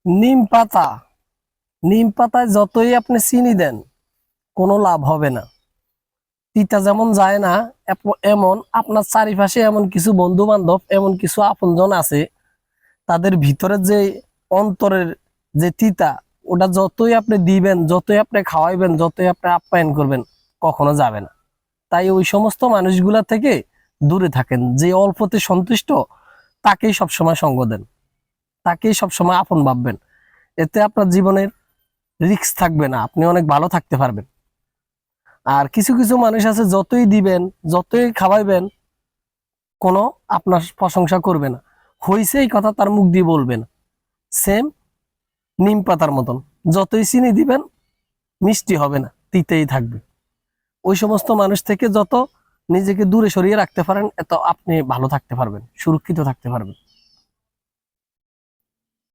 নিম পাতা, নিম পাতায় যতই আপনি চিনি দেন কোনো লাভ হবে না। তিতা যেমন যায় না, এমন আপনার চারিপাশে এমন কিছু বন্ধু বান্ধব, এমন কিছু আপনজন আছে, তাদের ভিতরে যে অন্তরের যে তিতা, ওটা যতই আপনি দিবেন, যতই আপনি খাওয়াইবেন, যতই আপনি আপ্যায়ন করবেন, কখনো যাবে না। তাই ওই সমস্ত মানুষগুলা থেকে দূরে থাকেন। যে অল্পতে সন্তুষ্ট, তাকেই সবসময় সঙ্গ দেন, তাকেই সবসময় আপন ভাববেন। এতে আপনার জীবনের রিস্ক থাকবে না, আপনি অনেক ভালো থাকতে পারবেন। আর কিছু কিছু মানুষ আছে, যতই দিবেন, যতই খাওয়াইবেন, কোনো আপনার প্রশংসা করবে না, হইছে এই কথা তার মুখ দিয়ে বলবে না। সেম নিম পাতার মতন, যতই চিনি দিবেন মিষ্টি হবে না, তিতেই থাকবে। ওই সমস্ত মানুষ থেকে যত নিজেকে দূরে সরিয়ে রাখতে পারেন, এত আপনি ভালো থাকতে পারবেন, সুরক্ষিত থাকতে পারবেন।